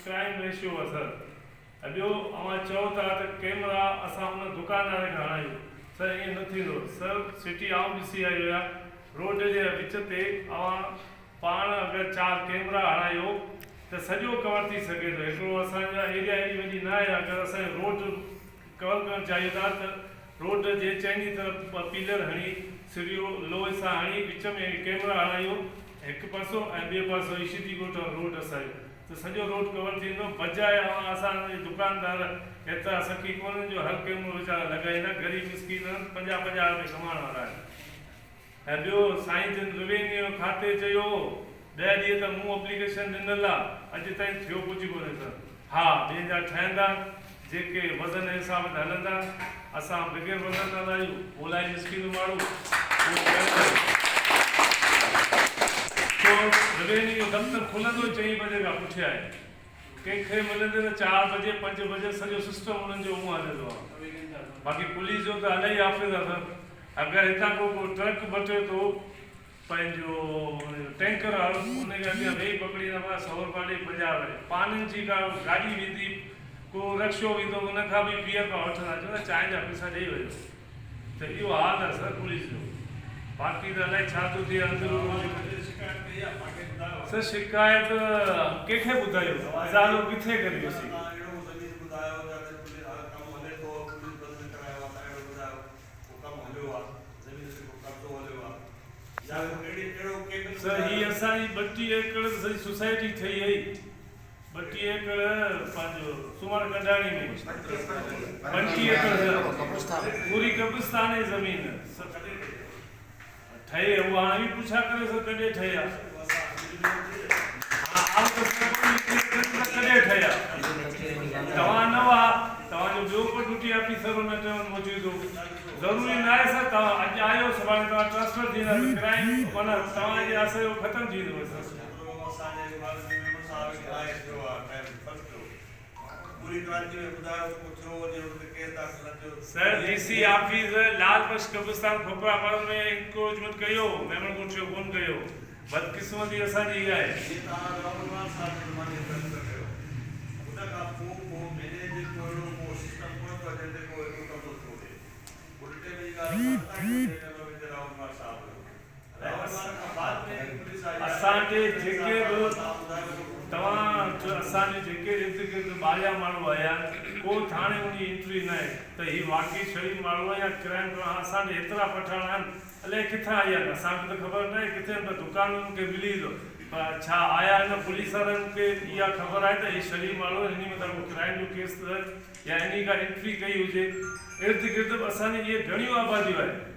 Crime ratio आहे sir. ऐं ॿियो अवां चओ था त कैमरा असां उन दुकानदार खे हणायूं, सर ईअं न थींदो। सर सिटी आउं ॾिसी आयो आहे, रोड जे विच ते अवां पाण अगरि 4 कैमरा हणायो त सॼो कवर थी सघे थो। हिकिड़ो असांजा एरिया एॾी वॾी न आहे, अगरि असांखे रोड कवर करणु चाहियूं था त रोड जे चइनी तरफ़ पिलर हणी सिरियो लोहे सां हणी विच में कैमरा हणायूं हिकु पासो ऐं ॿिए पासो ईशदी ॻोठ रोड असांजो, त सॼो रोड कवर थींदो। बजाए असांजे दुकानदार एतिरा सखी कोन्हनि जो हर कैमरो वीचारा लॻाईंदा, ग़रीब मिसकीन 50-50 रुपए कमाइण वारा आहिनि। ऐं ॿियो साईं जन रेवेन्यू खाते चयो 10 ॾींहं त मूं एप्लीकेशन ॾिनल आहे, अॼु ताईं थियो कुझु कोन्हे सर। हा, ॿिए जा ठहंदा जेके वज़न जे हिसाब सां हलंदा, असां बग़ैर वज़न न आहियूं, ओलाई मिसकीन माण्हू तो रेवेन्यू दफ़्तर खुलंदो 4 बजे खां पुठियां आहे, कंहिंखे मिलंदे त 4 बजे 5 बजे सॼो सिस्टम उन्हनि जो उहो हलंदो आहे। बाक़ी पुलिस जो त इलाही ऑफिस आहे सर। अगरि हितां को ट्रक बचे थो पंहिंजो टैंकर वारो, उनखे अॻियां वेही पकड़ींदा 100 रुपया ॾेई 50 रुपया। पानी जी का गाॾी वेंदी, को रक्शो वेंदो, उनखां बि 20 रुपया वठंदा, चवंदा चांहि जा पैसा ॾेई वञो। त इहो हाल आहे सर पुलिस जो। बाक़ी त अलाए छा थो थिए अंदरि। सर शिकायत कंहिंखे ॿुधायो, हज़ारो किथे करियोसीं? सर ही असांजी 32 एकड़ सॼी सोसाइटी ठही हुई, 32 एकड़ पंहिंजो सुमण कढाणी में 32 एकड़ पूरी कब्रिस्तान जी ज़मीन ठहे। उहा हाणे बि पुछा करे सर कॾहिं ठही आहे, कॾहिं ठही आहे? तव्हां न हुआ, तव्हांजो ॿियो पटूटी ऑफिसर हुन टाइम मौजूदु हो। ज़रूरी न आहे सर तव्हां अॼु आयो सुभाणे तव्हां ट्रांसफर थींदा, क्राइम माना तव्हांजे आसिरे ख़तमु थी वेंदो सर। सर डीसी ऑफिस लालबख्श कब्रिस्तान खोपरापाड़ा में इंक्रोचमेंट कयो, मेमण कोठियो कोन कयो। बदकिस्मती असांजी इहा आहे। असांजे जेके तव्हां असांजे जेके इर्द गिर्द ॿाहिरियां माण्हू आया आहिनि, को थाणे उनजी एंट्री न आहे त ही वाक़ई शरीफ़ माण्हू आहे या क्राइम करणु। असांजे एतिरा पठाण आहिनि, अलाए किथां आया आहिनि, असांखे त ख़बर न आहे किथे आहिनि, पर दुकानुनि खे मिली थो। पर छा आया आहिनि पुलिस वारनि खे इहा ख़बर आहे त ही शरीफ़ माण्हू हिन में को क्राइम जो केस त या इन खां एंट्री कई हुजे? इर्द गिर्द असांजी इहे घणियूं आबादियूं आहिनि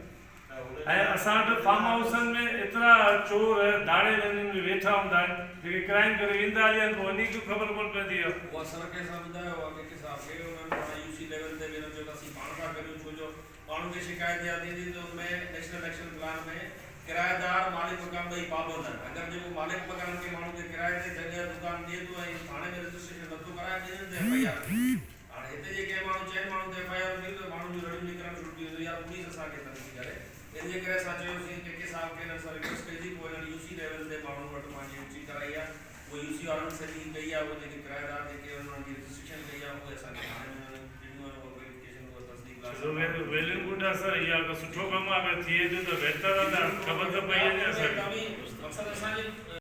ऐं असां वटि फार्म हाउसनि में एतिरा चोर दाड़े में वेठा हूंदा आहिनि जेके क्राइम करे ईंदा हली आहिनि, पोइ वञी ख़बर कोन पवंदी आहे। उहा सर कंहिंसां ॿुधायो आहे की कंहिंसां कहिड़ो उन्हनि यूसी लेवल ते वेनो जो असीं पाण था करियूं, छो जो माण्हुनि खे शिकायत यादि ईंदी त उनमें नेशनल एक्शन प्लान में किराएदार मालिक मकान ॿई पाबंद आहिनि। अगरि जेको मालिक मकान खे माण्हू खे किराए ते जॻह दुकान ॾिए थो ऐं थाणे में रजिस्ट्रेशन नथो कराए ॾियनि त FIR। हाणे हिते जेके माण्हू चइनि माण्हू ते FIR थी त माण्हुनि जो रड़ियूं निकिरणु शुरू थी वेंदियूं, या पुलिस असांखे नथी करे। इनजे करे असां चयोसीं के साहब खे असां रिक्वेस्ट कईसीं, पोइ हिननि यूसी लेवल ते माण्हुनि वटि पंहिंजी एंट्री कराई आहे। उहो यूसी वारनि सॼी कई आहे, उहो जेके किराएदार जेके उन्हनि जी रजिस्ट्रेशन कई आहे उहे असांखे हाणे वेल एंड गुड आहे सर। इहा सुठो कमु आहे, अगरि थिए थो त बहितर आहे, त ख़बर त पई वञे असांखे।